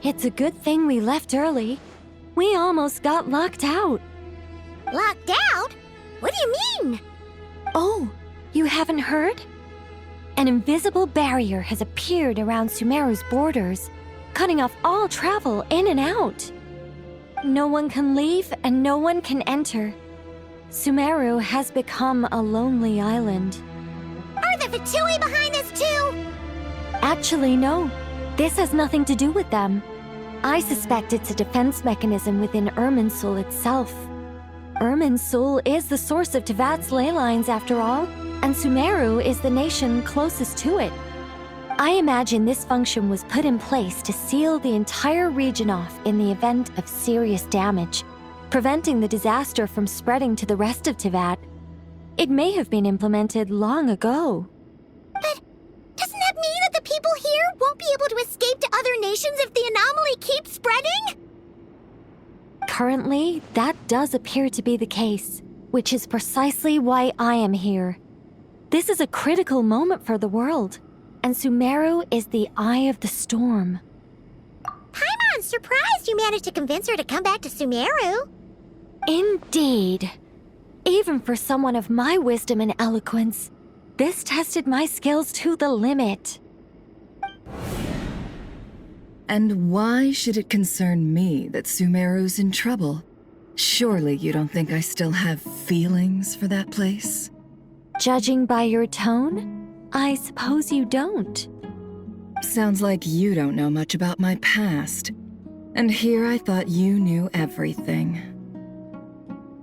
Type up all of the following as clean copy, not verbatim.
It's a good thing we left early. We almost got locked out. Locked out? What do you mean? Oh, you haven't heard? An invisible barrier has appeared around Sumeru's borders, cutting off all travel in and out. No one can leave and no one can enter. Sumeru has become a lonely island. Are the Fatui behind this too? Actually, no. This has nothing to do with them. I suspect it's a defense mechanism within Irminsul itself. Irminsul is the source of Tevat's ley lines after all, and Sumeru is the nation closest to it. I imagine this function was put in place to seal the entire region off in the event of serious damage, preventing the disaster from spreading to the rest of Tevat. It may have been implemented long ago. But doesn't that mean that the people here won't be able to escape to other nations if the anomaly keeps spreading? Currently, that does appear to be the case, which is precisely why I am here. This is a critical moment for the world, and Sumeru is the eye of the storm. Paimon's surprised you managed to convince her to come back to Sumeru. Indeed. Even for someone of my wisdom and eloquence, this tested my skills to the limit. And why should it concern me that Sumeru's in trouble? Surely you don't think I still have feelings for that place? Judging by your tone, I suppose you don't. Sounds like you don't know much about my past. And here I thought you knew everything.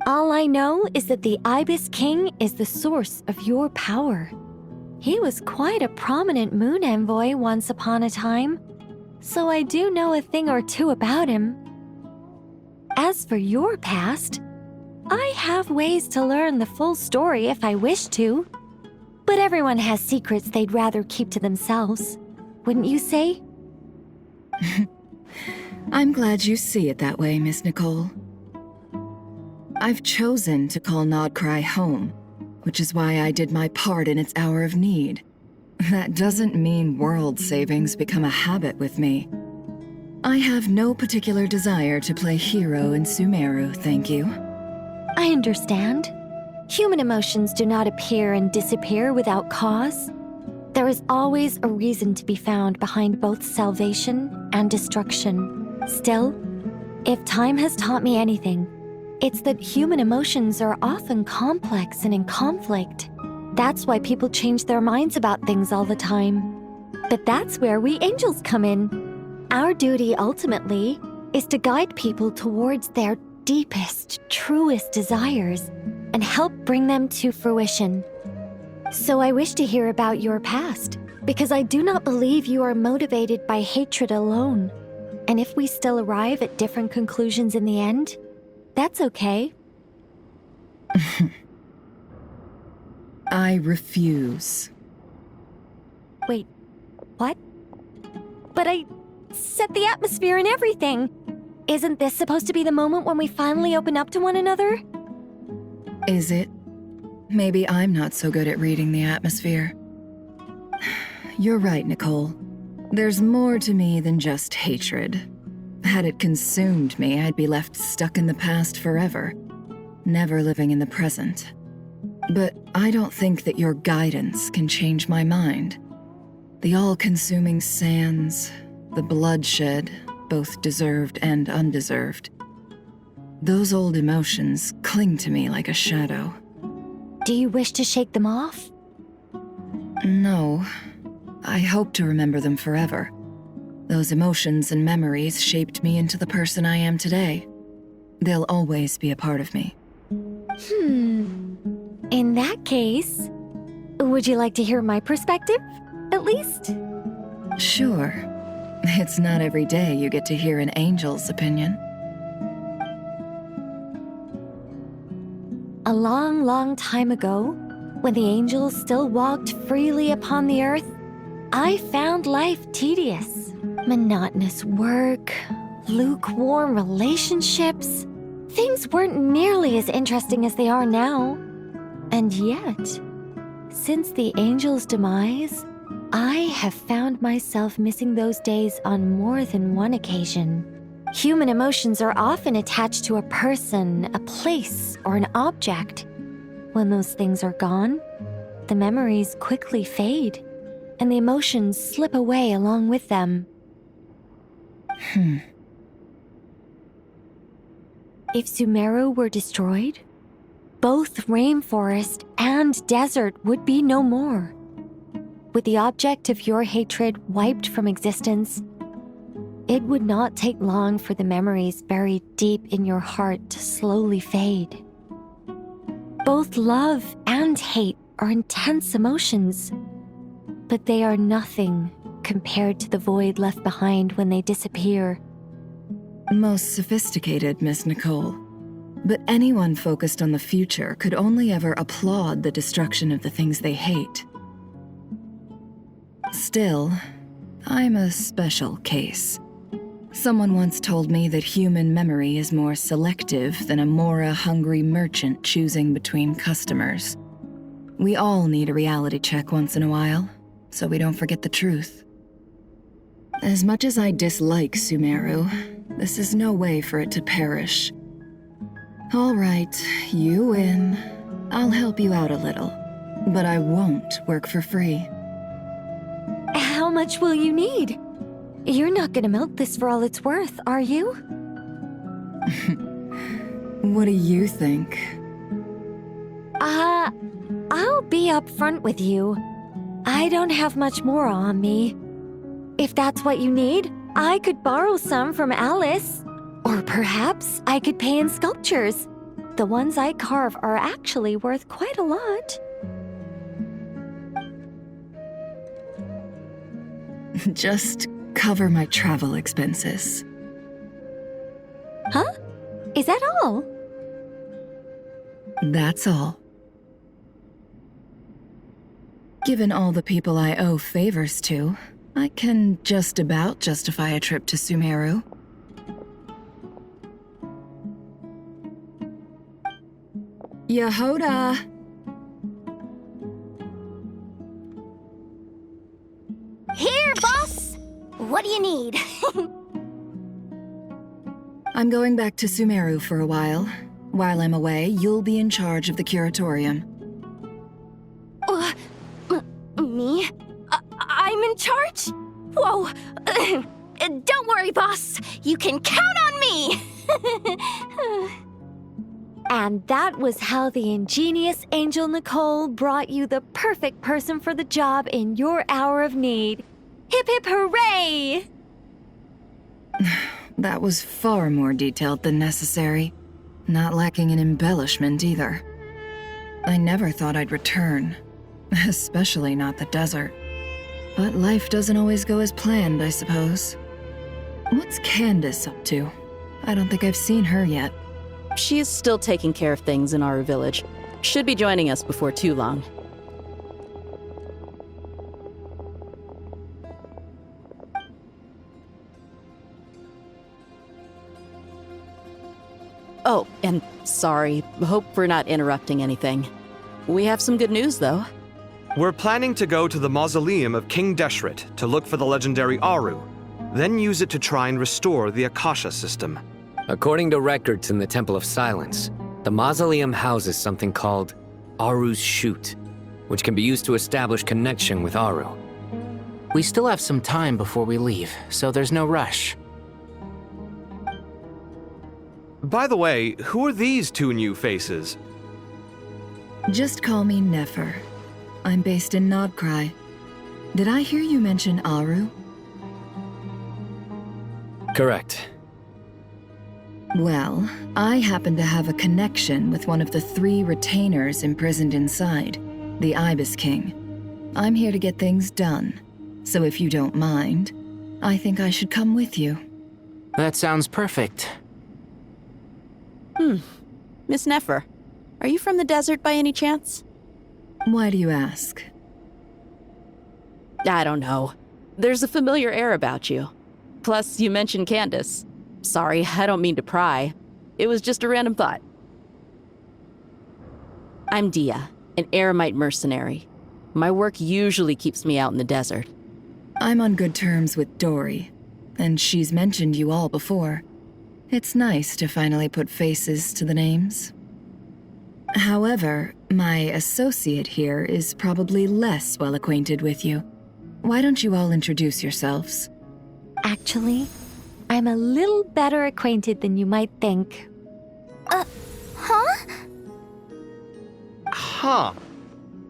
All I know is that the Ibis King is the source of your power. He was quite a prominent moon envoy once upon a time, so I do know a thing or two about him. As for your past, I have ways to learn the full story if I wish to. But everyone has secrets they'd rather keep to themselves, wouldn't you say? I'm glad you see it that way, Miss Nicole. I've chosen to call Nodcry home, which is why I did my part in its hour of need. That doesn't mean world savings become a habit with me. I have no particular desire to play hero in Sumeru, thank you. I understand. Human emotions do not appear and disappear without cause. There is always a reason to be found behind both salvation and destruction. Still, if time has taught me anything, it's that human emotions are often complex and in conflict. That's why people change their minds about things all the time. But that's where we angels come in. Our duty, ultimately, is to guide people towards their deepest, truest desires and help bring them to fruition. So I wish to hear about your past, because I do not believe you are motivated by hatred alone. And if we still arrive at different conclusions in the end, that's okay. I refuse. Wait, what? But I set the atmosphere and everything. Isn't this supposed to be the moment when we finally open up to one another? Is it? Maybe I'm not so good at reading the atmosphere. You're right, Nicole. There's more to me than just hatred. Had it consumed me, I'd be left stuck in the past forever, never living in the present. But I don't think that your guidance can change my mind. The all-consuming sands, the bloodshed, both deserved and undeserved. Those old emotions cling to me like a shadow. Do you wish to shake them off? No. I hope to remember them forever. Those emotions and memories shaped me into the person I am today. They'll always be a part of me. In that case, would you like to hear my perspective, at least? Sure. It's not every day you get to hear an angel's opinion. A long, long time ago, when the angels still walked freely upon the earth, I found life tedious. Monotonous work, lukewarm relationships. Things weren't nearly as interesting as they are now. And yet, since the angels' demise, I have found myself missing those days on more than one occasion. Human emotions are often attached to a person, a place, or an object. When those things are gone, the memories quickly fade, and the emotions slip away along with them. If Sumeru were destroyed, both rainforest and desert would be no more. With the object of your hatred wiped from existence, it would not take long for the memories buried deep in your heart to slowly fade. Both love and hate are intense emotions, but they are nothing compared to the void left behind when they disappear. Most sophisticated, Miss Nicole. But anyone focused on the future could only ever applaud the destruction of the things they hate. Still, I'm a special case. Someone once told me that human memory is more selective than a Mora-hungry merchant choosing between customers. We all need a reality check once in a while, so we don't forget the truth. As much as I dislike Sumeru, this is no way for it to perish. All right, you win. I'll help you out a little, but I won't work for free. How much will you need? You're not gonna milk this for all it's worth, are you? What do you think? I'll be upfront with you. I don't have much more on me. If that's what you need, I could borrow some from Alice. Or perhaps I could pay in sculptures. The ones I carve are actually worth quite a lot. Just cover my travel expenses. Huh? Is that all? That's all. Given all the people I owe favors to, I can just about justify a trip to Sumeru. Yehoda! Here, boss! What do you need? I'm going back to Sumeru for a while. While I'm away, you'll be in charge of the curatorium. Me? I'm in charge? Whoa! Don't worry, boss. You can count on me! And that was how the ingenious Angel Nicole brought you the perfect person for the job in your hour of need. Hip hip hooray! That was far more detailed than necessary. Not lacking in embellishment either. I never thought I'd return. Especially not the desert. But life doesn't always go as planned, I suppose. What's Candace up to? I don't think I've seen her yet. She is still taking care of things in our village. Should be joining us before too long. Oh, and sorry. Hope we're not interrupting anything. We have some good news, though. We're planning to go to the mausoleum of King Deshret to look for the legendary Aru, then use it to try and restore the Akasha system. According to records in the Temple of Silence, the mausoleum houses something called Aru's Chute, which can be used to establish connection with Aru. We still have some time before we leave, so there's no rush. By the way, who are these two new faces? Just call me Nefer. I'm based in Nodcry. Did I hear you mention Aru? Correct. Well, I happen to have a connection with one of the 3 retainers imprisoned inside, the Ibis King. I'm here to get things done, so if you don't mind, I think I should come with you. That sounds perfect. Miss Nefer, are you from the desert by any chance? Why do you ask? I don't know. There's a familiar air about you. Plus, you mentioned Candace. Sorry, I don't mean to pry. It was just a random thought. I'm Dia, an Eremite mercenary. My work usually keeps me out in the desert. I'm on good terms with Dory, and she's mentioned you all before. It's nice to finally put faces to the names. However, my associate here is probably less well acquainted with you. Why don't you all introduce yourselves? Actually, I'm a little better acquainted than you might think. Huh? Huh.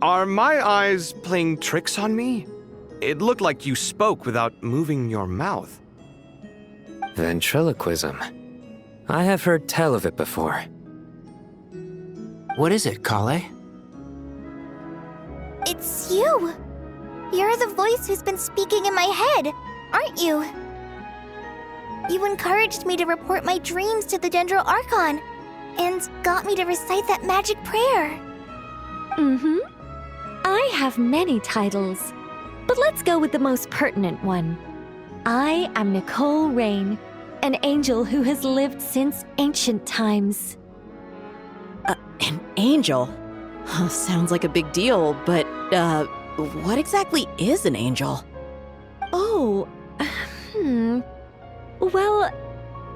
Are my eyes playing tricks on me? It looked like you spoke without moving your mouth. Ventriloquism. I have heard tell of it before. What is it, Kale? It's you! You're the voice who's been speaking in my head, aren't you? You encouraged me to report my dreams to the Dendro Archon, and got me to recite that magic prayer. Mm-hmm. I have many titles, but let's go with the most pertinent one. I am Nicole Rain, an angel who has lived since ancient times. An angel? Sounds like a big deal, but, what exactly is an angel? Oh, Well,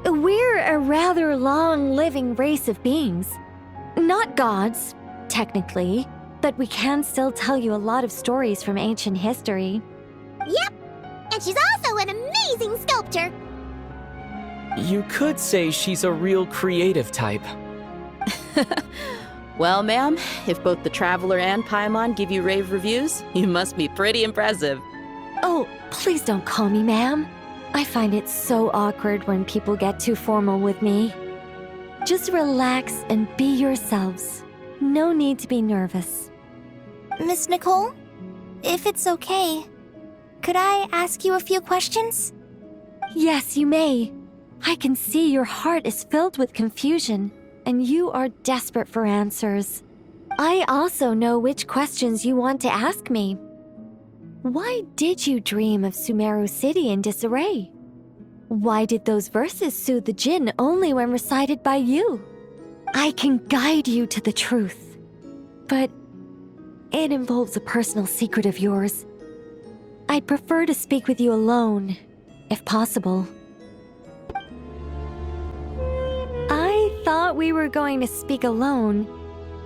we're a rather long-living race of beings. Not gods, technically, but we can still tell you a lot of stories from ancient history. Yep! And she's also an amazing sculptor! You could say she's a real creative type. Well, ma'am, if both the Traveler and Paimon give you rave reviews, you must be pretty impressive. Oh, please don't call me ma'am. I find it so awkward when people get too formal with me. Just relax and be yourselves. No need to be nervous. Miss Nicole, if it's okay, could I ask you a few questions? Yes, you may. I can see your heart is filled with confusion, and you are desperate for answers. I also know which questions you want to ask me. Why did you dream of Sumeru City in disarray? Why did those verses soothe the Jinn only when recited by you? I can guide you to the truth, but it involves a personal secret of yours. I'd prefer to speak with you alone, if possible. I thought we were going to speak alone.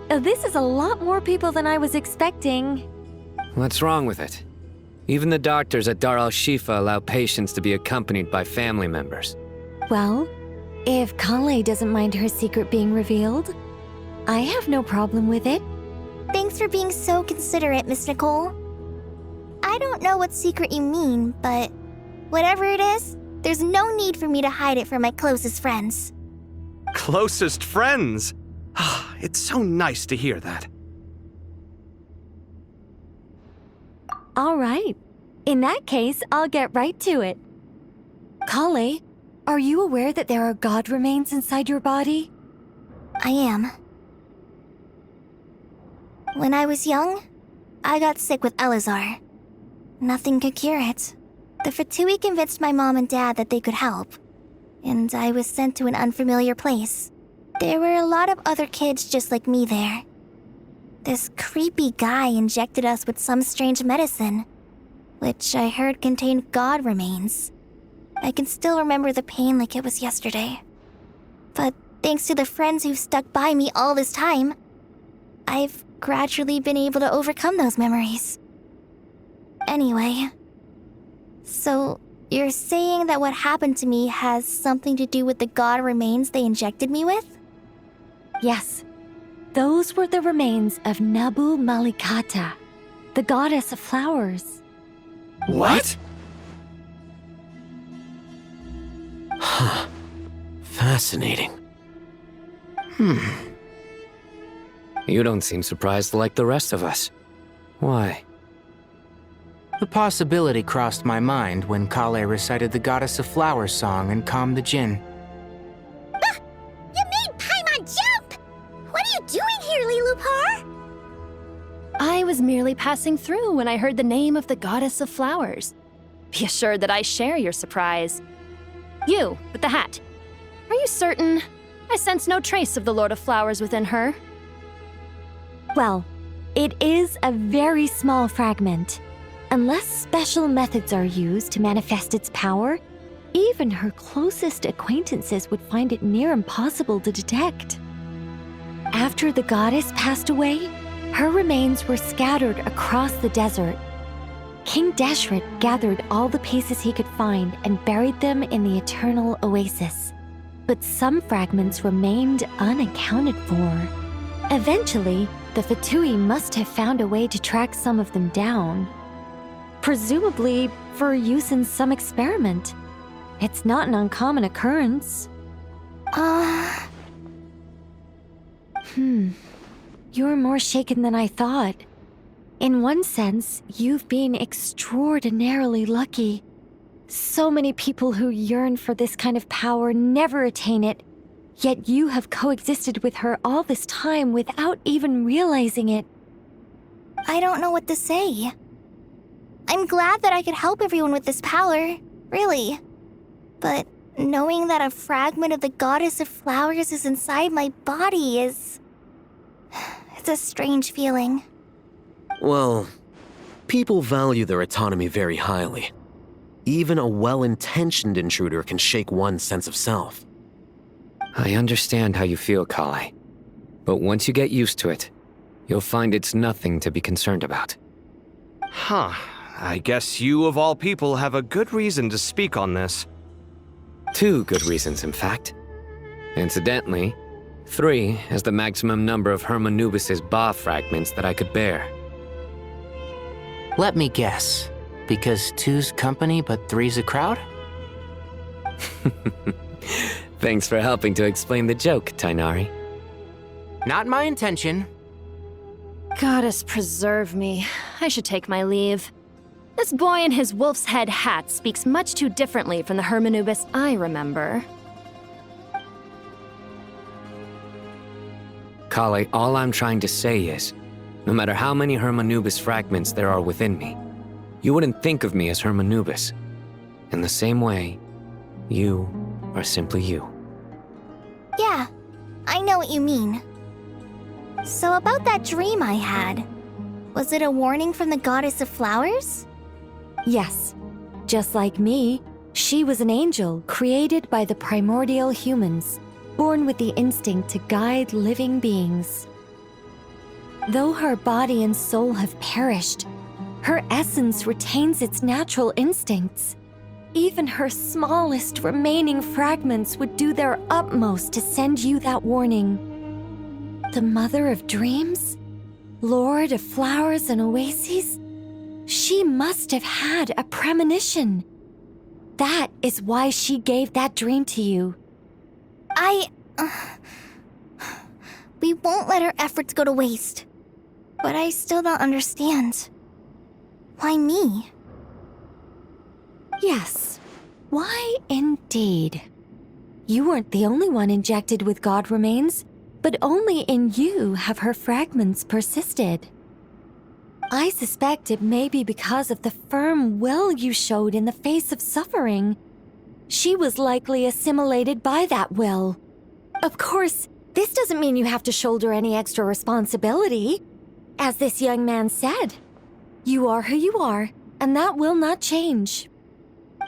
This is a lot more people than I was expecting. What's wrong with it? Even the doctors at Dar al-Shifa allow patients to be accompanied by family members. Well, if Kale doesn't mind her secret being revealed, I have no problem with it. Thanks for being so considerate, Miss Nicole. I don't know what secret you mean, but whatever it is, there's no need for me to hide it from my closest friends. Closest friends? It's so nice to hear that. All right. In that case, I'll get right to it. Kale, are you aware that there are god remains inside your body? I am. When I was young, I got sick with Elazar. Nothing could cure it. The Fatui convinced my mom and dad that they could help, and I was sent to an unfamiliar place. There were a lot of other kids just like me there. This creepy guy injected us with some strange medicine, which I heard contained god remains. I can still remember the pain like it was yesterday. But thanks to the friends who've stuck by me all this time, I've gradually been able to overcome those memories. Anyway, so you're saying that what happened to me has something to do with the god remains they injected me with? Yes. Those were the remains of Nabu Malikata, the goddess of flowers. What? Huh. Fascinating. You don't seem surprised like the rest of us. Why? The possibility crossed my mind when Kale recited the Goddess of Flowers song and calmed the Jinn. You made Paimon jump! What are you doing here, Lilupar? I was merely passing through when I heard the name of the Goddess of Flowers. Be assured that I share your surprise. You, with the hat. Are you certain? I sense no trace of the Lord of Flowers within her. Well, It is a very small fragment. Unless special methods are used to manifest its power, even her closest acquaintances would find it near impossible to detect. After the goddess passed away, her remains were scattered across the desert. King Deshret gathered all the pieces he could find and buried them in the eternal oasis. But some fragments remained unaccounted for. Eventually, the Fatui must have found a way to track some of them down. Presumably for use in some experiment. It's not an uncommon occurrence. You're more shaken than I thought. In one sense, you've been extraordinarily lucky. So many people who yearn for this kind of power never attain it, yet you have coexisted with her all this time without even realizing it. I don't know what to say. I'm glad that I could help everyone with this power, really. But knowing that a fragment of the Goddess of Flowers is inside my body is... It's a strange feeling. Well, people value their autonomy very highly. Even a well-intentioned intruder can shake one's sense of self. I understand how you feel, Kale. But once you get used to it, you'll find it's nothing to be concerned about. Huh. I guess you, of all people, have a good reason to speak on this. 2 good reasons, in fact. Incidentally, 3 is the maximum number of Hermanubis's Ba fragments that I could bear. Let me guess. Because 2's company, but 3's a crowd? Thanks for helping to explain the joke, Tainari. Not my intention. Goddess preserve me. I should take my leave. This boy in his wolf's head hat speaks much too differently from the Hermanubis I remember. Kale, all I'm trying to say is, no matter how many Hermanubis fragments there are within me, you wouldn't think of me as Hermanubis. In the same way, you are simply you. Yeah, I know what you mean. So about that dream I had, was it a warning from the Goddess of Flowers? Yes. Just like me, she was an angel created by the primordial humans, born with the instinct to guide living beings. Though her body and soul have perished, her essence retains its natural instincts. Even her smallest remaining fragments would do their utmost to send you that warning. The Mother of Dreams? Lord of Flowers and Oases? She must have had a premonition. That is why she gave that dream to you. We won't let her efforts go to waste. But I still don't understand. Why me? Yes. Why indeed? You weren't the only one injected with god remains, but only in you have her fragments persisted. I suspect it may be because of the firm will you showed in the face of suffering. She was likely assimilated by that will. Of course, this doesn't mean you have to shoulder any extra responsibility. As this young man said, you are who you are, and that will not change.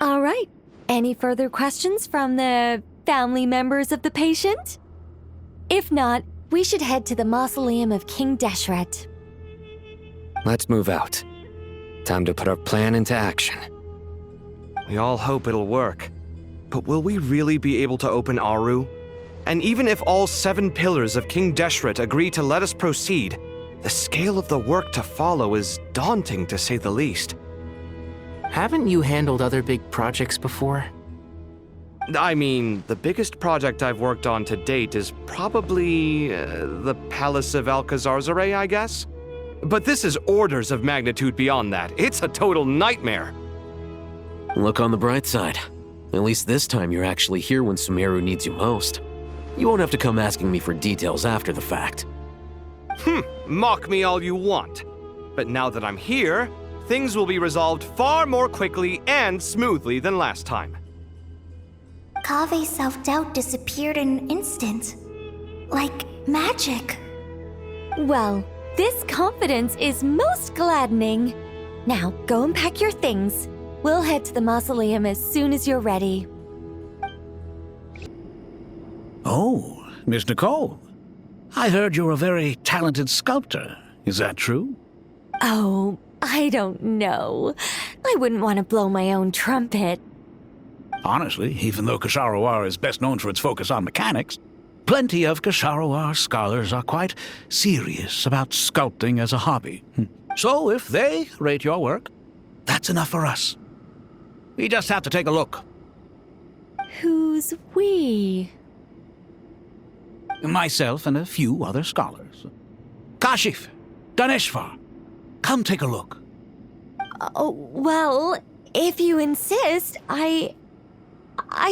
All right, any further questions from the family members of the patient? If not, we should head to the mausoleum of King Deshret. Let's move out. Time to put our plan into action. We all hope it'll work. But will we really be able to open Aru? And even if all 7 pillars of King Deshret agree to let us proceed, the scale of the work to follow is daunting to say the least. Haven't you handled other big projects before? I mean, the biggest project I've worked on to date is probably the Palace of Alcazarzaray, I guess? But this is orders of magnitude beyond that. It's a total nightmare. Look on the bright side. At least this time you're actually here when Sumeru needs you most. You won't have to come asking me for details after the fact. Mock me all you want. But now that I'm here, things will be resolved far more quickly and smoothly than last time. Kave's self-doubt disappeared in an instant. Like magic. Well, This confidence is most gladdening. Now, go and pack your things. We'll head to the mausoleum as soon as you're ready. Oh, Miss Nicole. I heard you're a very talented sculptor. Is that true? Oh, I don't know. I wouldn't want to blow my own trumpet. Honestly, even though Kasharawar is best known for its focus on mechanics, plenty of Kasharawar scholars are quite serious about sculpting as a hobby. So if they rate your work, that's enough for us. We just have to take a look. Who's we? Myself and a few other scholars. Kashif, Daneshvar, come take a look. Oh, well, if you insist, I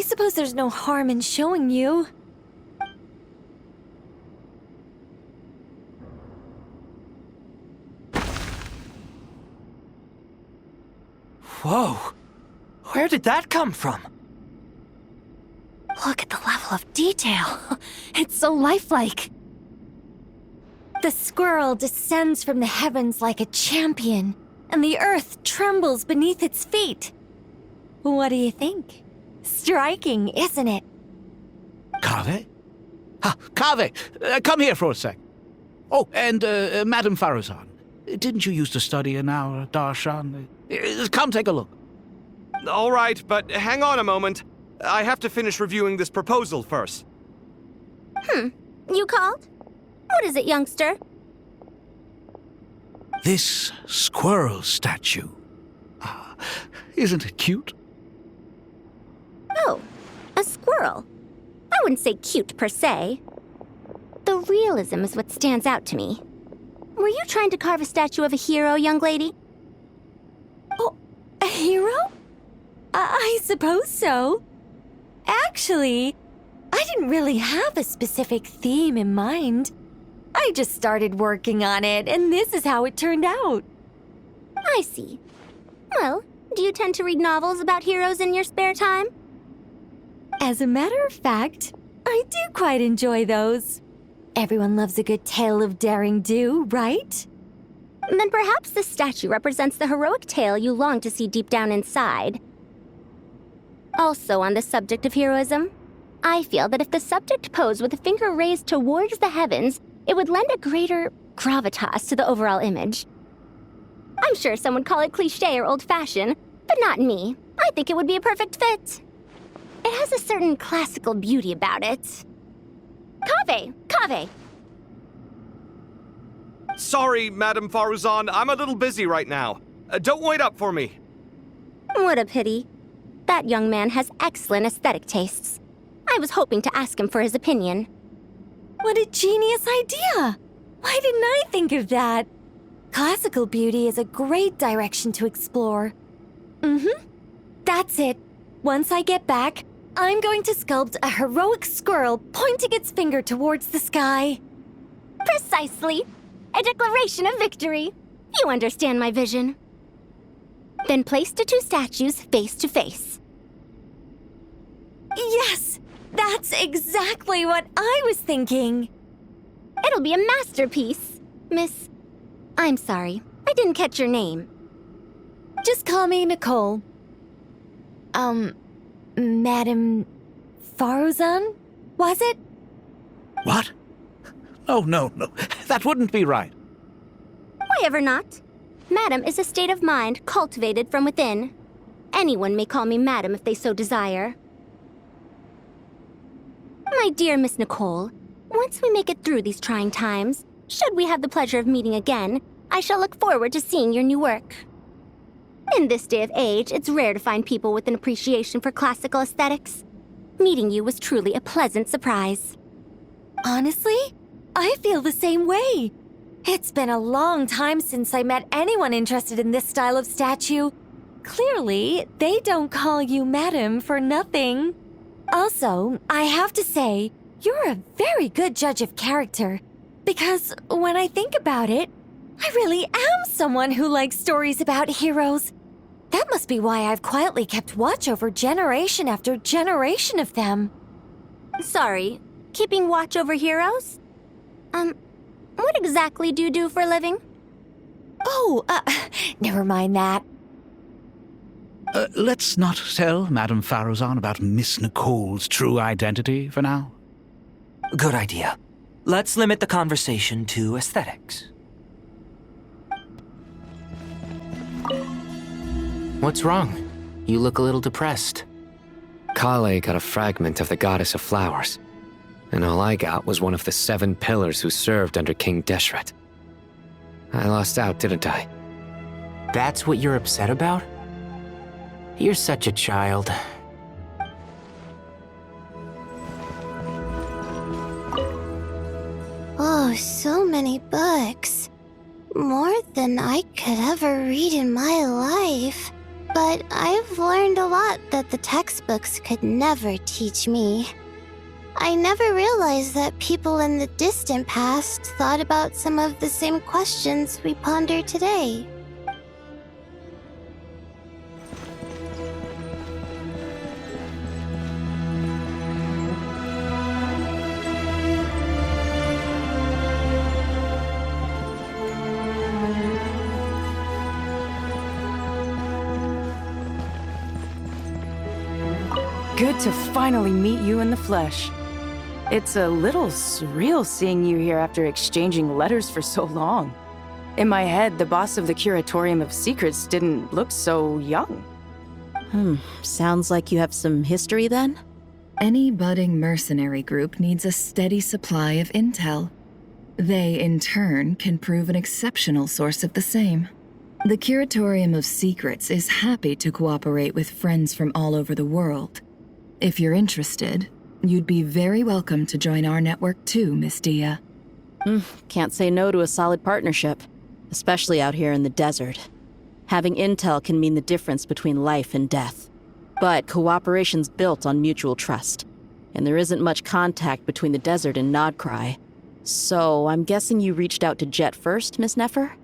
suppose there's no harm in showing you. Whoa! Where did that come from? Look at the level of detail. It's so lifelike. The squirrel descends from the heavens like a champion, and the earth trembles beneath its feet. What do you think? Striking, isn't it? Kaveh? Kaveh, come here for a sec. Oh, and Madame Faruzan, didn't you used to study in our darshan? Come take a look. All right, but hang on a moment. I have to finish reviewing this proposal first. You called? What is it, youngster? This squirrel statue. Isn't it cute? Oh, a squirrel. I wouldn't say cute per se. The realism is what stands out to me. Were you trying to carve a statue of a hero, young lady? Oh, a hero? I suppose so. Actually, I didn't really have a specific theme in mind. I just started working on it, and this is how it turned out. I see. Well, do you tend to read novels about heroes in your spare time? As a matter of fact, I do quite enjoy those. Everyone loves a good tale of daring do, right? Then perhaps this statue represents the heroic tale you long to see deep down inside. Also on the subject of heroism, I feel that if the subject posed with a finger raised towards the heavens, it would lend a greater gravitas to the overall image. I'm sure some would call it cliché or old-fashioned, but not me. I think it would be a perfect fit. It has a certain classical beauty about it. Kaveh! Sorry, Madame Faruzan, I'm a little busy right now. Don't wait up for me. What a pity. That young man has excellent aesthetic tastes. I was hoping to ask him for his opinion. What a genius idea! Why didn't I think of that? Classical beauty is a great direction to explore. That's it. Once I get back, I'm going to sculpt a heroic squirrel pointing its finger towards the sky. Precisely. A declaration of victory. You understand my vision. Then place the two statues face to face. Yes! That's exactly what I was thinking. It'll be a masterpiece, Miss... I'm sorry, I didn't catch your name. Just call me Nicole. Madame Faruzan? Was it? What? Oh, no. That wouldn't be right. Why ever not? Madam is a state of mind cultivated from within. Anyone may call me Madam if they so desire. My dear Miss Nicole, once we make it through these trying times, should we have the pleasure of meeting again, I shall look forward to seeing your new work. In this day of age, it's rare to find people with an appreciation for classical aesthetics. Meeting you was truly a pleasant surprise. Honestly, I feel the same way. It's been a long time since I met anyone interested in this style of statue. Clearly, they don't call you Madam for nothing. Also, I have to say, you're a very good judge of character. Because when I think about it, I really am someone who likes stories about heroes. That must be why I've quietly kept watch over generation after generation of them. Sorry, keeping watch over heroes? What exactly do you do for a living? Oh, never mind that. Let's not tell Madame Farrozan about Miss Nicole's true identity for now. Good idea. Let's limit the conversation to aesthetics. What's wrong? You look a little depressed. Kale got a fragment of the Goddess of Flowers, and all I got was one of the 7 pillars who served under King Deshret. I lost out, didn't I? That's what you're upset about? You're such a child. Oh, so many books. More than I could ever read in my life. But I've learned a lot that the textbooks could never teach me. I never realized that people in the distant past thought about some of the same questions we ponder today. Good to finally meet you in the flesh. It's a little surreal seeing you here after exchanging letters for so long. In my head, the boss of the Curatorium of Secrets didn't look so young. Sounds like you have some history then? Any budding mercenary group needs a steady supply of intel. They, in turn, can prove an exceptional source of the same. The Curatorium of Secrets is happy to cooperate with friends from all over the world. If you're interested, you'd be very welcome to join our network too, Miss Dia. Can't say no to a solid partnership, especially out here in the desert. Having intel can mean the difference between life and death. But cooperation's built on mutual trust, and there isn't much contact between the desert and Nodcry. So I'm guessing you reached out to Jet first, Miss Nefer?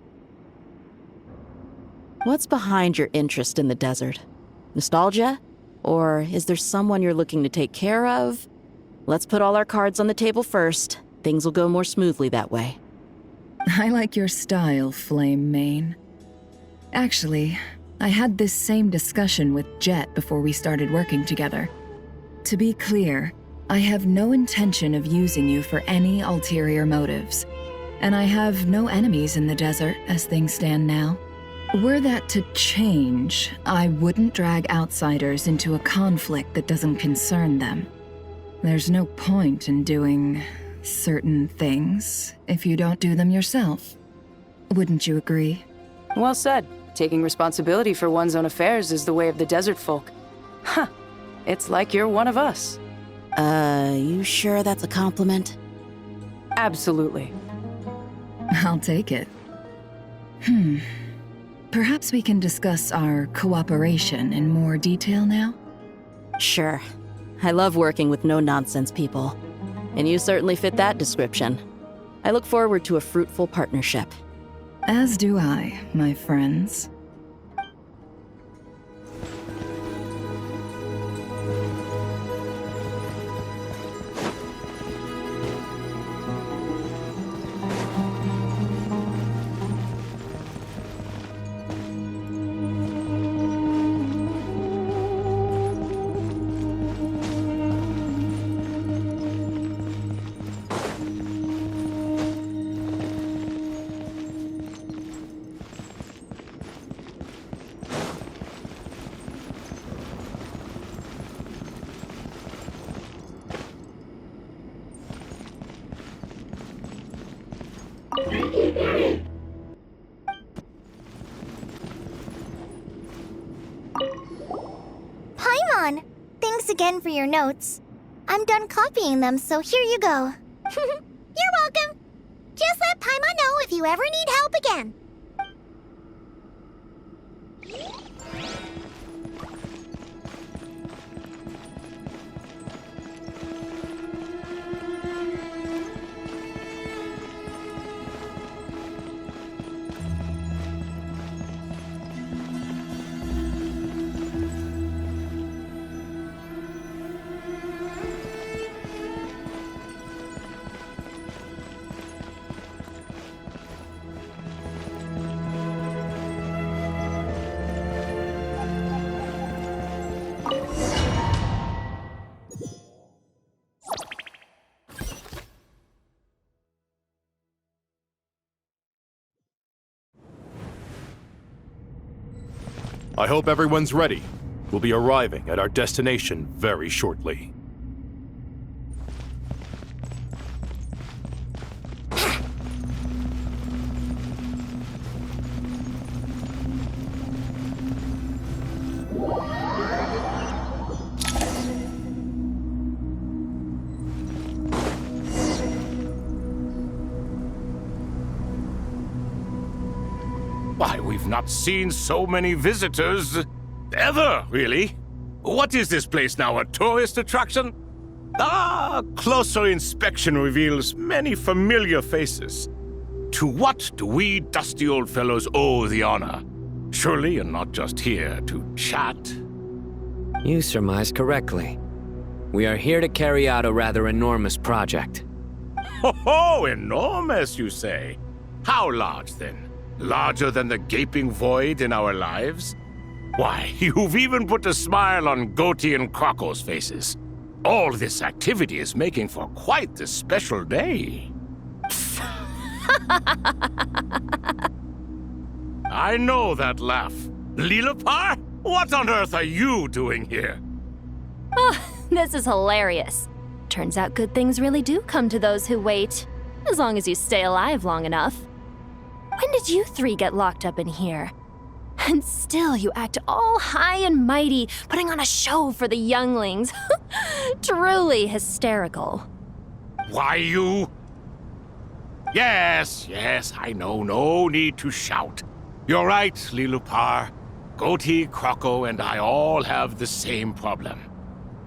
What's behind your interest in the desert? Nostalgia? Or is there someone you're looking to take care of? Let's put all our cards on the table first. Things will go more smoothly that way. I like your style, Flame Mane. Actually, I had this same discussion with Jet before we started working together. To be clear, I have no intention of using you for any ulterior motives, and I have no enemies in the desert as things stand now. Were that to change, I wouldn't drag outsiders into a conflict that doesn't concern them. There's no point in doing certain things if you don't do them yourself. Wouldn't you agree? Well said. Taking responsibility for one's own affairs is the way of the desert folk. Huh. It's like you're one of us. You sure that's a compliment? Absolutely. I'll take it. Perhaps we can discuss our cooperation in more detail now? Sure. I love working with no-nonsense people. And you certainly fit that description. I look forward to a fruitful partnership. As do I, my friends. Paimon! Thanks again for your notes. I'm done copying them, so here you go. You're welcome. Just let Paimon know if you ever need help again. I hope everyone's ready. We'll be arriving at our destination very shortly. Why, we've not seen so many visitors ever, really. What is this place now, a tourist attraction? Ah, closer inspection reveals many familiar faces. To what do we dusty old fellows owe the honor? Surely you're not just here to chat. You surmise correctly. We are here to carry out a rather enormous project. Ho, enormous, you say? How large, then? Larger than the gaping void in our lives? Why, you've even put a smile on Goatee and Crocco's faces. All this activity is making for quite the special day. I know that laugh. Lilipar? What on earth are you doing here? Oh, this is hilarious. Turns out good things really do come to those who wait, as long as you stay alive long enough. When did you three get locked up in here? And still you act all high and mighty, putting on a show for the younglings. Truly hysterical. Why, you... Yes, I know. No need to shout. You're right, Lilipar. Goatee, Crocco, and I all have the same problem.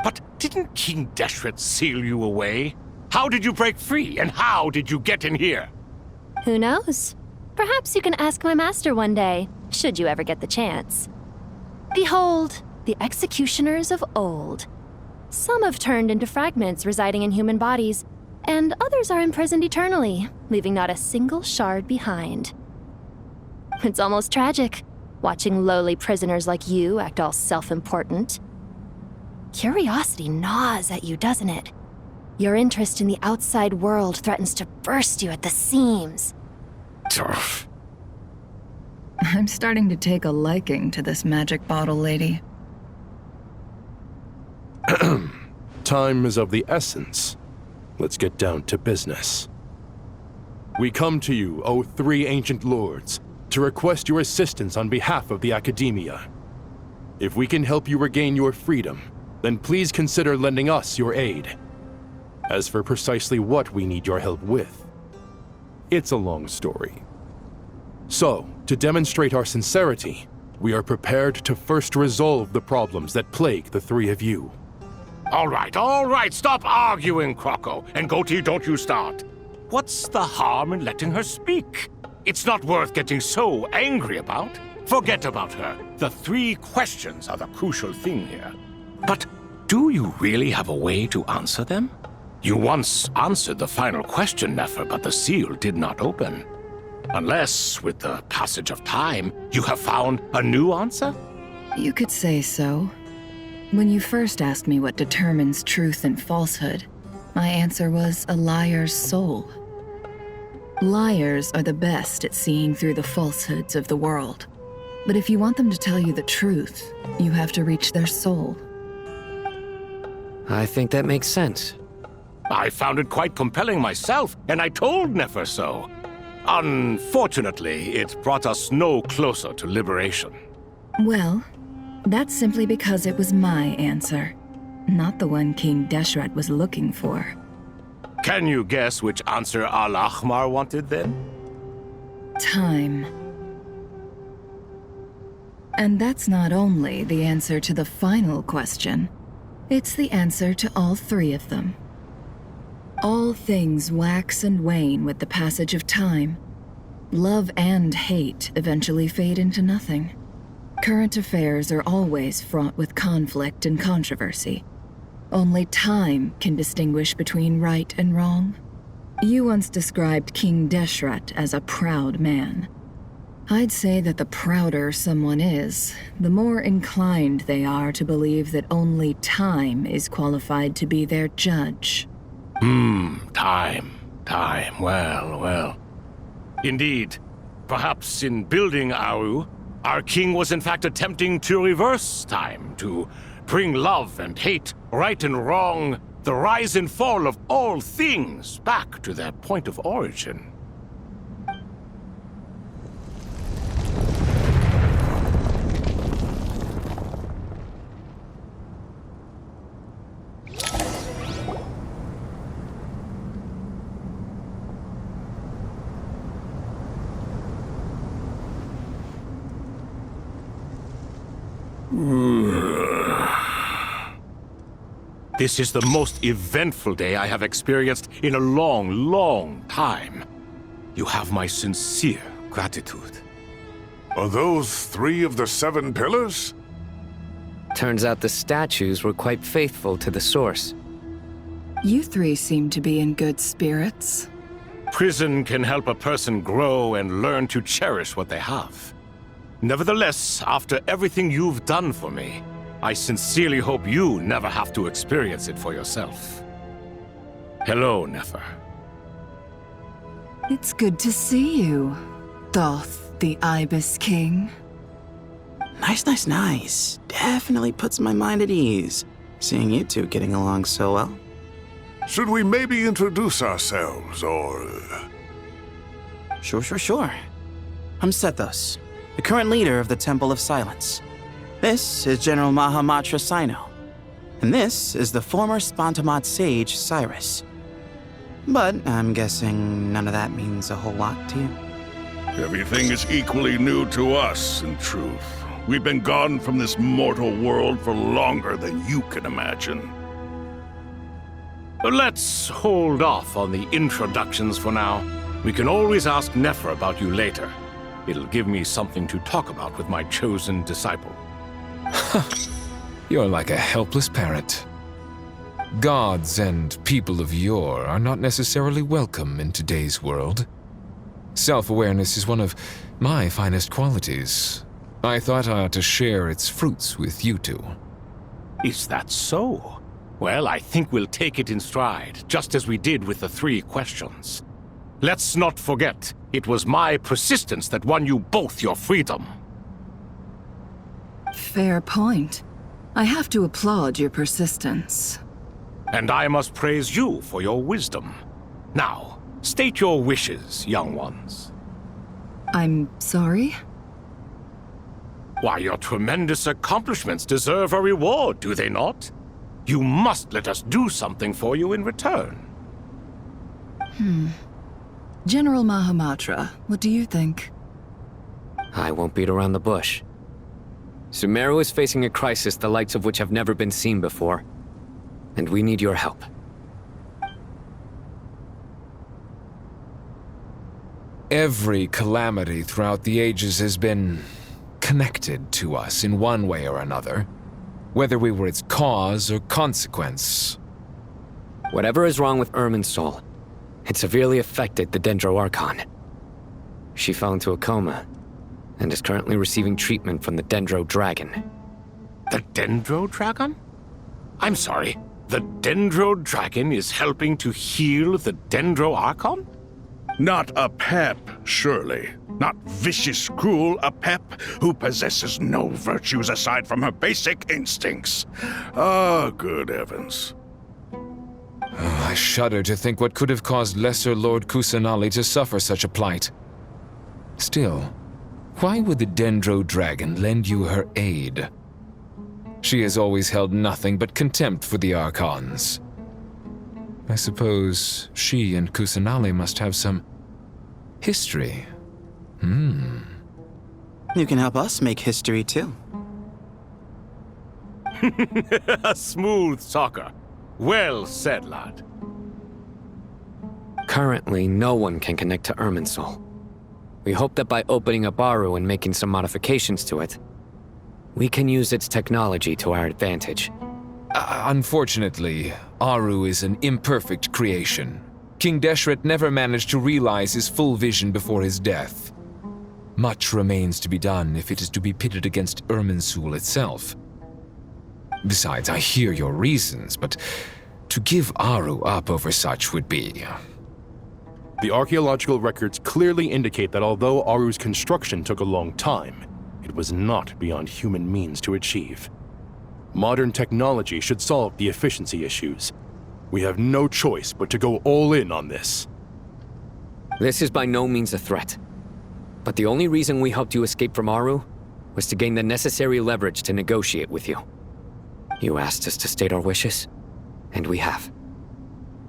But didn't King Deshret seal you away? How did you break free, and how did you get in here? Who knows? Perhaps you can ask my master one day, should you ever get the chance. Behold, the executioners of old. Some have turned into fragments residing in human bodies, and others are imprisoned eternally, leaving not a single shard behind. It's almost tragic, watching lowly prisoners like you act all self-important. Curiosity gnaws at you, doesn't it? Your interest in the outside world threatens to burst you at the seams. Turf. I'm starting to take a liking to this magic bottle lady. Time is of the essence. Let's get down to business. We come to you, O three ancient lords, to request your assistance on behalf of the Academia. If we can help you regain your freedom, then please consider lending us your aid. As for precisely what we need your help with, it's a long story. So, to demonstrate our sincerity, we are prepared to first resolve the problems that plague the three of you. All right, stop arguing, Crocco. And Goatee, don't you start. What's the harm in letting her speak? It's not worth getting so angry about. Forget about her. The three questions are the crucial thing here. But do you really have a way to answer them? You once answered the final question, Nefer, but the seal did not open. Unless, with the passage of time, you have found a new answer? You could say so. When you first asked me what determines truth and falsehood, my answer was a liar's soul. Liars are the best at seeing through the falsehoods of the world. But if you want them to tell you the truth, you have to reach their soul. I think that makes sense. I found it quite compelling myself, and I told Nefer so. Unfortunately, it brought us no closer to liberation. Well, that's simply because it was my answer, not the one King Deshret was looking for. Can you guess which answer Al-Ahmar wanted then? Time. And that's not only the answer to the final question, it's the answer to all three of them. All things wax and wane with the passage of time. Love and hate eventually fade into nothing. Current affairs are always fraught with conflict and controversy. Only time can distinguish between right and wrong. You once described King Deshret as a proud man. I'd say that the prouder someone is, the more inclined they are to believe that only time is qualified to be their judge. Time. Well. Indeed, perhaps in building Aru, Our king was in fact attempting to reverse time, to bring love and hate, right and wrong, the rise and fall of all things back to their point of origin. This is the most eventful day I have experienced in a long, long time. You have my sincere gratitude. Are those 3 of the 7 pillars? Turns out the statues were quite faithful to the source. You 3 seem to be in good spirits. Prison can help a person grow and learn to cherish what they have. Nevertheless, after everything you've done for me, I sincerely hope you never have to experience it for yourself. Hello, Nefer. It's good to see you, Thoth, the Ibis King. Nice. Definitely puts my mind at ease, seeing you two getting along so well. Should we maybe introduce ourselves, or... Sure. I'm Sethos, the current leader of the Temple of Silence. This is General Mahamatra Sino, and this is the former Spantamat sage, Cyrus. But I'm guessing none of that means a whole lot to you. Everything is equally new to us, in truth. We've been gone from this mortal world for longer than you can imagine. Let's hold off on the introductions for now. We can always ask Nefer about you later. It'll give me something to talk about with my chosen disciple. You're like a helpless parrot. Gods and people of yore are not necessarily welcome in today's world. Self-awareness is one of my finest qualities. I thought I ought to share its fruits with you two. Is that so? Well, I think we'll take it in stride, just as we did with the 3 questions. Let's not forget, it was my persistence that won you both your freedom. Fair point. I have to applaud your persistence. And I must praise you for your wisdom. Now, state your wishes, young ones. I'm sorry? Why, your tremendous accomplishments deserve a reward, do they not? You must let us do something for you in return. General Mahamatra, what do you think? I won't beat around the bush. Sumeru is facing a crisis the likes of which have never been seen before, and we need your help. Every calamity throughout the ages has been connected to us in one way or another, whether we were its cause or consequence. Whatever is wrong with Irminsul, it severely affected the Dendro Archon. She fell into a coma and is currently receiving treatment from the Dendro Dragon. The Dendro Dragon? I'm sorry, the Dendro Dragon is helping to heal the Dendro Archon? Not a pep, surely. Not vicious, cruel, a pep who possesses no virtues aside from her basic instincts. Ah, good heavens. I shudder to think what could have caused Lesser Lord Kusanali to suffer such a plight. Still, why would the Dendro Dragon lend you her aid? She has always held nothing but contempt for the Archons. I suppose she and Kusanali must have some history. You can help us make history, too. A smooth talker. Well said, lad. Currently, no one can connect to Irminsul. We hope that by opening up Aru and making some modifications to it, we can use its technology to our advantage. Unfortunately, Aru is an imperfect creation. King Deshret never managed to realize his full vision before his death. Much remains to be done if it is to be pitted against Irminsul itself. Besides, I hear your reasons, but to give Aru up over such would be... The archaeological records clearly indicate that although Aru's construction took a long time, it it was not beyond human means to achieve. Modern technology should solve the efficiency issues. We have no choice but to go all in on this. This is by no means a threat. But the only reason we helped you escape from Aru was to gain the necessary leverage to negotiate with you. You asked us to state our wishes, and we have.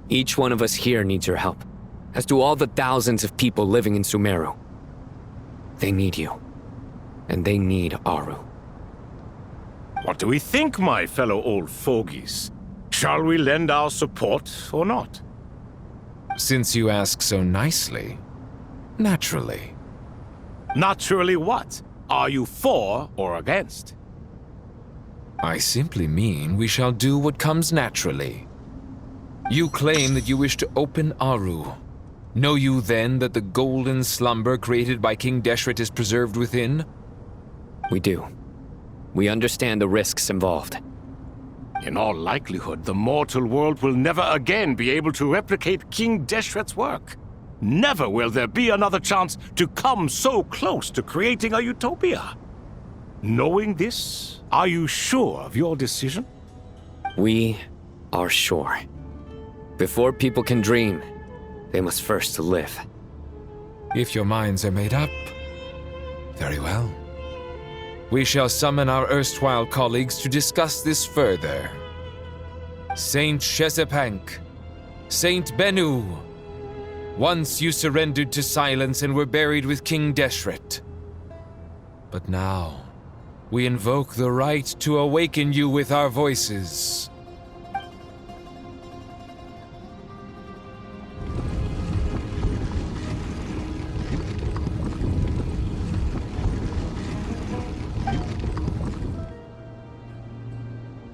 Each one of us here needs your help, as do all the thousands of people living in Sumeru. They need you, and they need Aru. What do we think, my fellow old fogies? Shall we lend our support or not? Since you ask so nicely, naturally. Naturally what? Are you for or against? I simply mean we shall do what comes naturally. You claim that you wish to open Aru. Know you then that the golden slumber created by King Deshret is preserved within? We do. We understand the risks involved. In all likelihood, the mortal world will never again be able to replicate King Deshret's work. Never will there be another chance to come so close to creating a utopia. Knowing this, are you sure of your decision? We are sure. Before people can dream, they must first live. If your minds are made up, very well. We shall summon our erstwhile colleagues to discuss this further. Saint Shezepank, Saint Bennu, once you surrendered to silence and were buried with King Deshret. But now, we invoke the right to awaken you with our voices.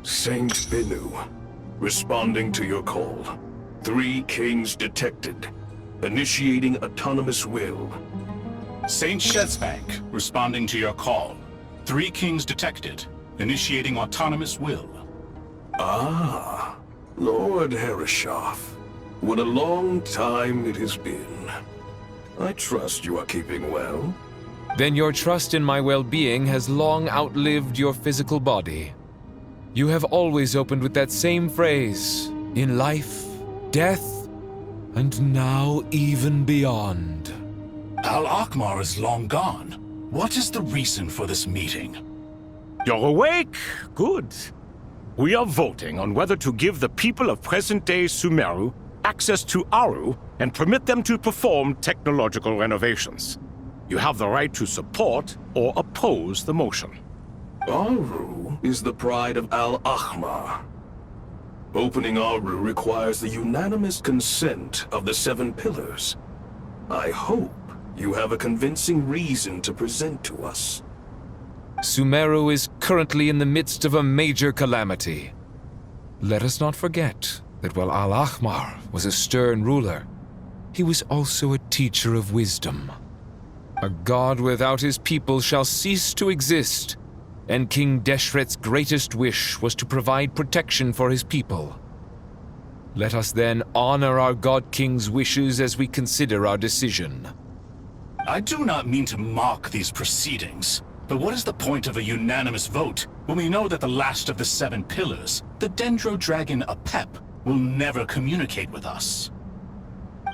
Saint Bennu, responding to your call. 3 kings detected. Initiating autonomous will. Saint Shezepank, responding to your call. 3 kings detected. Initiating autonomous will. Ah, Lord Herreshoff. What a long time it has been. I trust you are keeping well. Then your trust in my well-being has long outlived your physical body. You have always opened with that same phrase, in life, death, and now even beyond. Al-Akhmar is long gone. What is the reason for this meeting? You're awake? Good. We are voting on whether to give the people of present-day Sumeru access to Aru and permit them to perform technological renovations. You have the right to support or oppose the motion. Aru is the pride of Al-Akhmar. Opening Aru requires the unanimous consent of the 7 pillars. I hope you have a convincing reason to present to us. Sumeru is currently in the midst of a major calamity. Let us not forget that while Al-Akhmar was a stern ruler, he was also a teacher of wisdom. A god without his people shall cease to exist, and King Deshret's greatest wish was to provide protection for his people. Let us then honor our God King's wishes as we consider our decision. I do not mean to mock these proceedings, but what is the point of a unanimous vote when we know that the last of the 7 pillars, the Dendro Dragon Apep, will never communicate with us?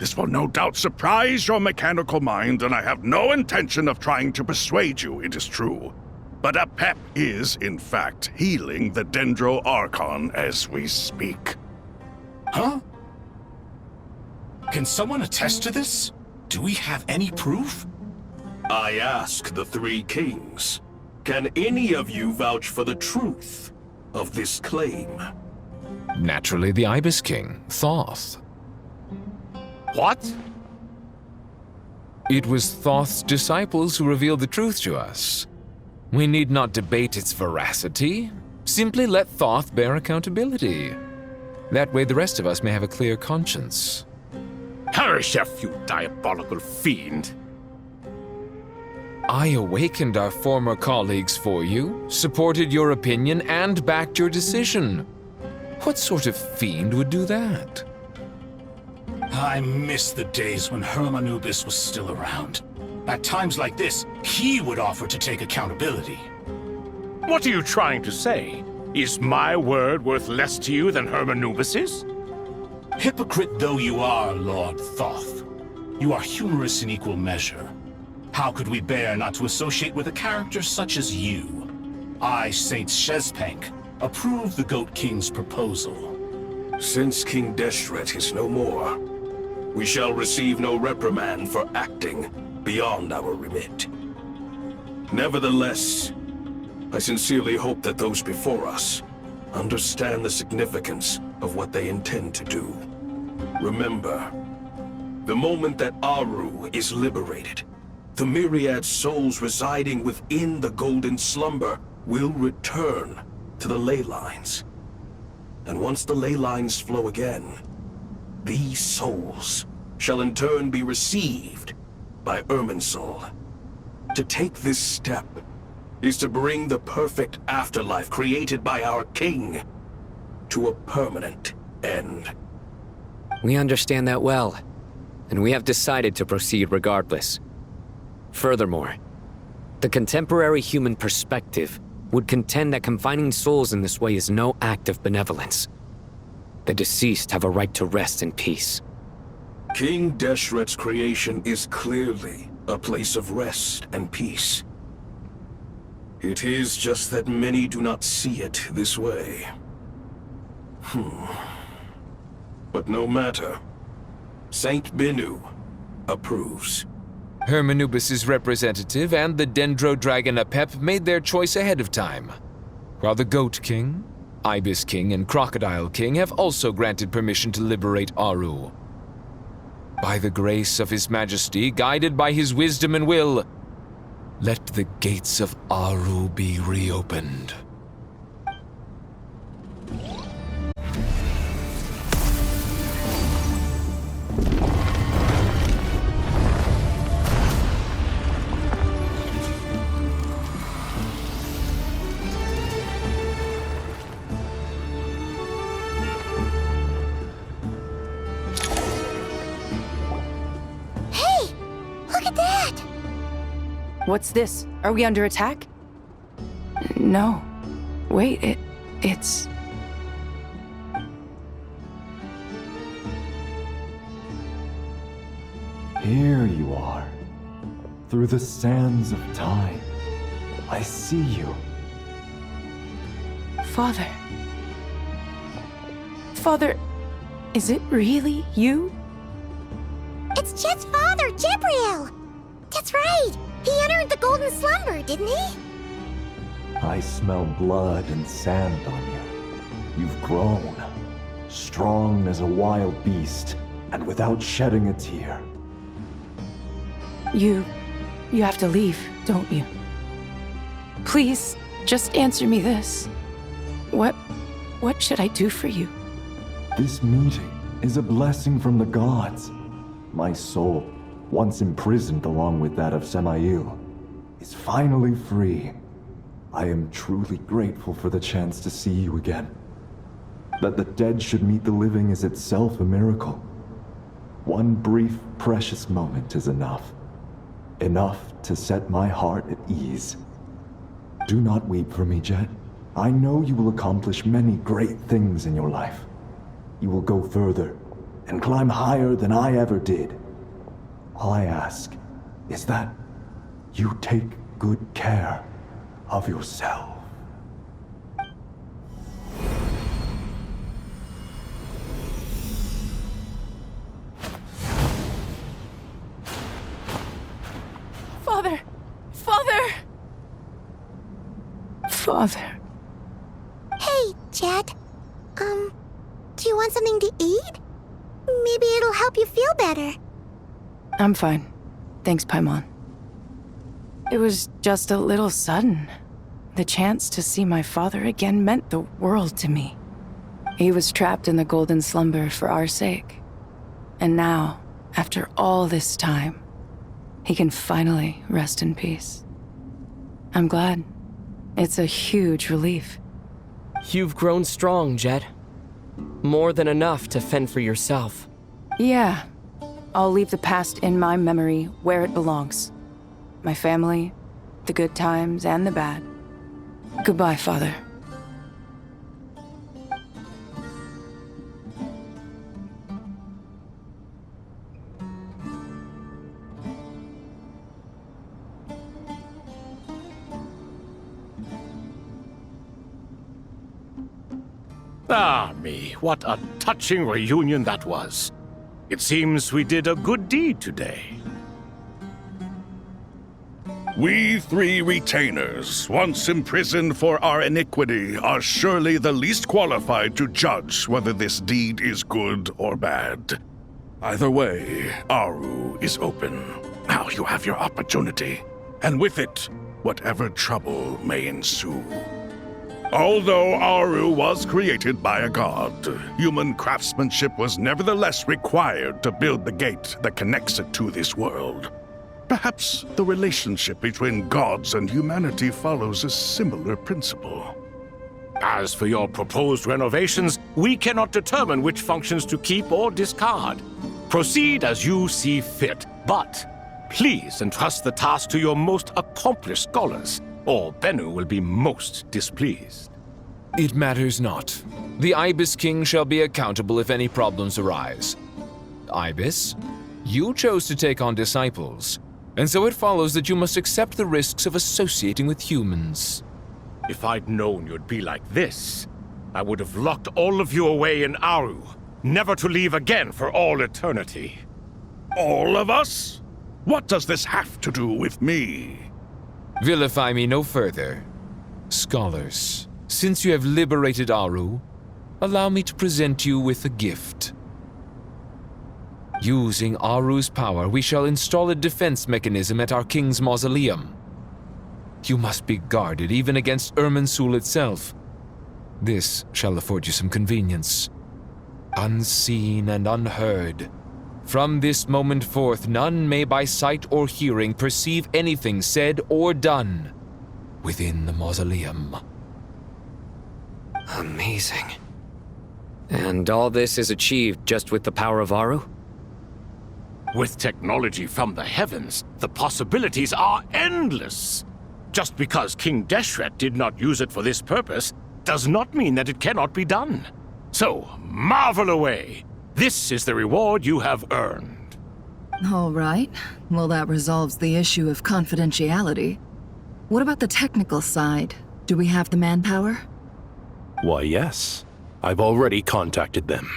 This will no doubt surprise your mechanical mind, and I have no intention of trying to persuade you it is true. But Apep is, in fact, healing the Dendro Archon as we speak. Huh? Can someone attest to this? Do we have any proof? I ask the 3 kings, can any of you vouch for the truth of this claim? Naturally, the Ibis King, Thoth. What? It was Thoth's disciples who revealed the truth to us. We need not debate its veracity. Simply let Thoth bear accountability. That way the rest of us may have a clear conscience. Herreshoff, you diabolical fiend! I awakened our former colleagues for you, supported your opinion, and backed your decision. What sort of fiend would do that? I miss the days when Hermanubis was still around. At times like this, he would offer to take accountability. What are you trying to say? Is my word worth less to you than Hermanubis's? Hypocrite though you are, Lord Thoth, you are humorous in equal measure. How could we bear not to associate with a character such as you? I, Saint Shezpank, approve the Goat King's proposal. Since King Deshret is no more, we shall receive no reprimand for acting beyond our remit. Nevertheless, I sincerely hope that those before us understand the significance of what they intend to do. Remember, the moment that Aru is liberated, the myriad souls residing within the Golden Slumber will return to the ley lines. And once the ley lines flow again, these souls shall in turn be received by Irminsul. To take this step is to bring the perfect afterlife created by our king to a permanent end. We understand that well, and we have decided to proceed regardless. Furthermore, the contemporary human perspective would contend that confining souls in this way is no act of benevolence. The deceased have a right to rest in peace. King Deshret's creation is clearly a place of rest and peace. It is just that many do not see it this way. But no matter. Saint Binu approves. Hermanubis' representative and the Dendro Dragon Apep made their choice ahead of time, while the Goat King, Ibis King, and Crocodile King have also granted permission to liberate Aru. By the grace of His Majesty, guided by his wisdom and will, let the gates of Aru be reopened. What's this? Are we under attack? No. Wait, it's... Here you are. Through the sands of time. I see you. Father. Father, is it really you? It's Jet's father, Jibriel! That's right! He entered the Golden Slumber, didn't he? I smell blood and sand on you. You've grown. Strong as a wild beast, and without shedding a tear. You have to leave, don't you? Please, just answer me this. What should I do for you? This meeting is a blessing from the gods. My soul, once imprisoned along with that of Semail, is finally free. I am truly grateful for the chance to see you again. That the dead should meet the living is itself a miracle. One brief, precious moment is enough. Enough to set my heart at ease. Do not weep for me, Jet. I know you will accomplish many great things in your life. You will go further and climb higher than I ever did. All I ask is that you take good care of yourself. Father! Father! Father. Hey, Jet. Do you want something to eat? Maybe it'll help you feel better. I'm fine. Thanks, Paimon. It was just a little sudden. The chance to see my father again meant the world to me. He was trapped in the Golden Slumber for our sake. And now, after all this time, he can finally rest in peace. I'm glad. It's a huge relief. You've grown strong, Jet. More than enough to fend for yourself. Yeah. I'll leave the past in my memory where it belongs. my family, the good times and the bad. Goodbye, Father. Ah, me, what a touching reunion that was. It seems we did a good deed today. We three retainers, once imprisoned for our iniquity, are surely the least qualified to judge whether this deed is good or bad. Either way, Aru is open. Now you have your opportunity, and with it, whatever trouble may ensue. Although Aru was created by a god, human craftsmanship was nevertheless required to build the gate that connects it to this world. Perhaps the relationship between gods and humanity follows a similar principle. As for your proposed renovations, we cannot determine which functions to keep or discard. Proceed as you see fit, but please entrust the task to your most accomplished scholars, or Bennu will be most displeased. It matters not. The Ibis King shall be accountable if any problems arise. Ibis, you chose to take on disciples, and so it follows that you must accept the risks of associating with humans. If I'd known you'd be like this, I would have locked all of you away in Aru, never to leave again for all eternity. All of us? What does this have to do with me? Vilify me no further. Scholars, since you have liberated Aru, allow me to present you with a gift. Using Aru's power, we shall install a defense mechanism at our king's mausoleum. You must be guarded even against Irminsul itself. This shall afford you some convenience. Unseen and unheard, from this moment forth, none may by sight or hearing perceive anything said or done within the mausoleum. Amazing. And all this is achieved just with the power of Aru? With technology from the heavens, the possibilities are endless. Just because King Deshret did not use it for this purpose does not mean that it cannot be done. So, marvel away. This is the reward you have earned. All right. Well, that resolves the issue of confidentiality. What about the technical side? Do we have the manpower? Why, yes. I've already contacted them.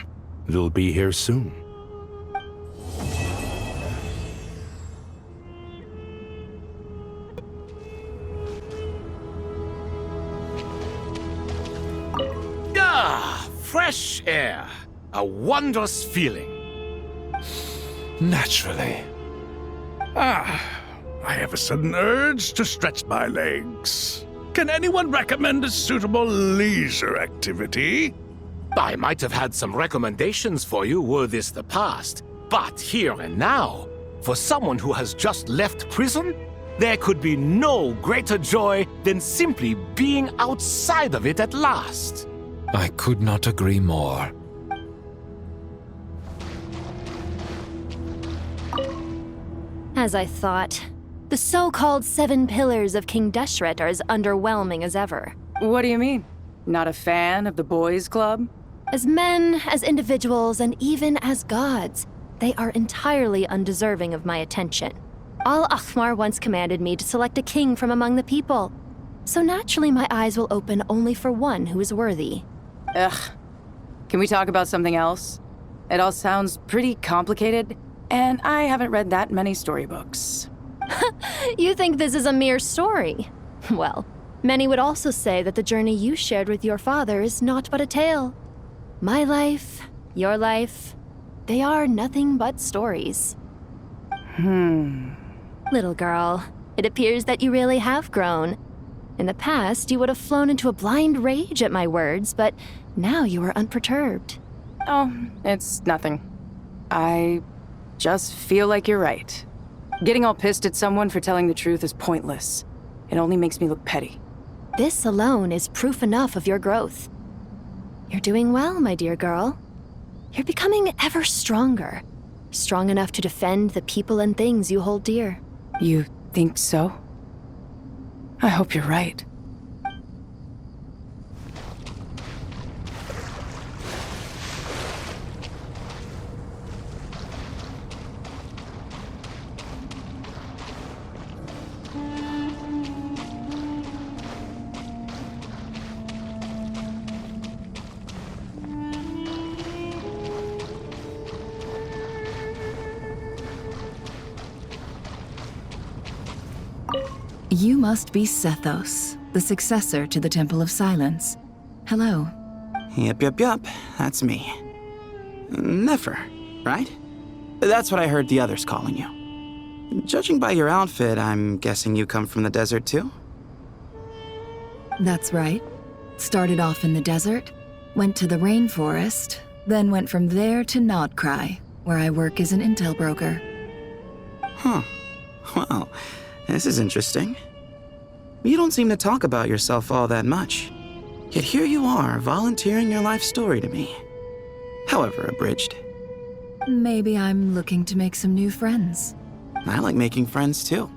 They'll be here soon. Ah, fresh air. A wondrous feeling. Naturally. I have a sudden urge to stretch my legs. Can anyone recommend a suitable leisure activity? I might have had some recommendations for you were this the past, but here and now, for someone who has just left prison, there could be no greater joy than simply being outside of it at last. I could not agree more. As I thought, the so-called 7 pillars of King Deshret are as underwhelming as ever. What do you mean? Not a fan of the boys' club? As men, as individuals, and even as gods, they are entirely undeserving of my attention. Al-Akhmar once commanded me to select a king from among the people, so naturally my eyes will open only for one who is worthy. Ugh. Can we talk about something else? It all sounds pretty complicated, and I haven't read that many storybooks. You think this is a mere story? Well, many would also say that the journey you shared with your father is not but a tale. My life, your life, they are nothing but stories. Little girl, it appears that you really have grown. In the past, you would have flown into a blind rage at my words, but now you are unperturbed. Oh, it's nothing. I just feel like you're right. Getting all pissed at someone for telling the truth is pointless. It only makes me look petty. This alone is proof enough of your growth. You're doing well, my dear girl. You're becoming ever stronger. Strong enough to defend the people and things you hold dear. You think so. I hope you're right. You must be Sethos, the successor to the Temple of Silence. Hello. Yep, that's me. Nefer, right? That's what I heard the others calling you. Judging by your outfit, I'm guessing you come from the desert too? That's right. Started off in the desert, went to the rainforest, then went from there to Nodcry, where I work as an intel broker. Huh. Well, this is interesting. You don't seem to talk about yourself all that much. Yet here you are, volunteering your life story to me. However abridged. Maybe I'm looking to make some new friends. I like making friends too.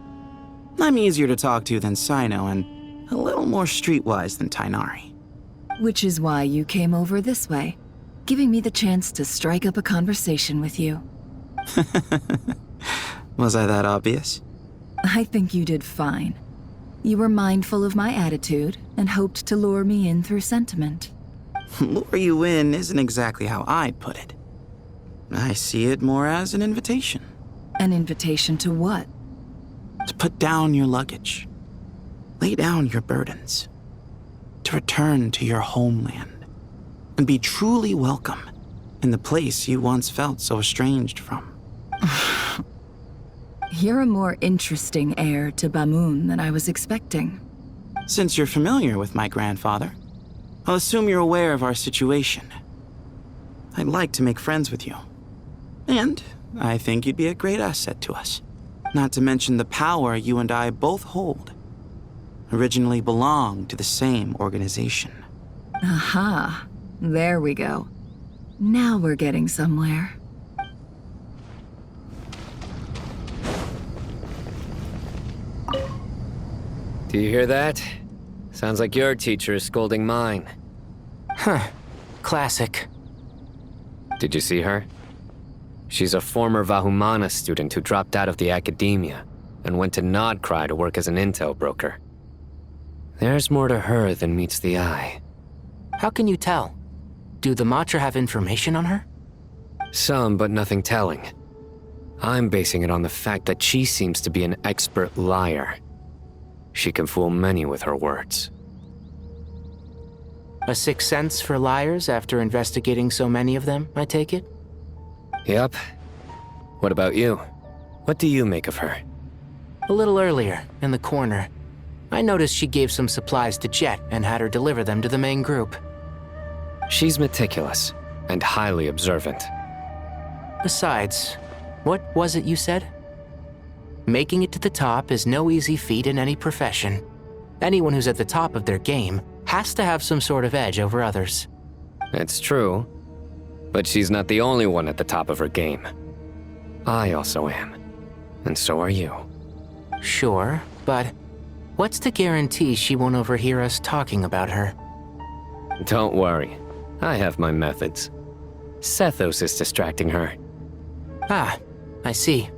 I'm easier to talk to than Sino and a little more streetwise than Tainari. Which is why you came over this way, giving me the chance to strike up a conversation with you. Was I that obvious? I think you did fine. You were mindful of my attitude and hoped to lure me in through sentiment. Lure you in isn't exactly how I'd put it. I see it more as an invitation. An invitation to what? To put down your luggage. Lay down your burdens. To return to your homeland. And be truly welcome in the place you once felt so estranged from. You're a more interesting heir to Bamun than I was expecting. Since you're familiar with my grandfather, I'll assume you're aware of our situation. I'd like to make friends with you. And I think you'd be a great asset to us. Not to mention the power you and I both hold. Originally belonged to the same organization. Aha, there we go. Now we're getting somewhere. Do you hear that? Sounds like your teacher is scolding mine. Huh. Classic. Did you see her? She's a former Vahumana student who dropped out of the academia and went to Nodcry to work as an intel broker. There's more to her than meets the eye. How can you tell? Do the Matra have information on her? Some, but nothing telling. I'm basing it on the fact that she seems to be an expert liar. She can fool many with her words. A sixth sense for liars after investigating so many of them, I take it? Yep. What about you? What do you make of her? A little earlier, in the corner, I noticed she gave some supplies to Jet and had her deliver them to the main group. She's meticulous and highly observant. Besides, what was it you said? Making it to the top is no easy feat in any profession. Anyone who's at the top of their game has to have some sort of edge over others. It's true, but she's not the only one at the top of her game. I also am, and so are you. Sure, but what's to guarantee she won't overhear us talking about her? Don't worry, I have my methods. Sethos is distracting her. Ah, I see.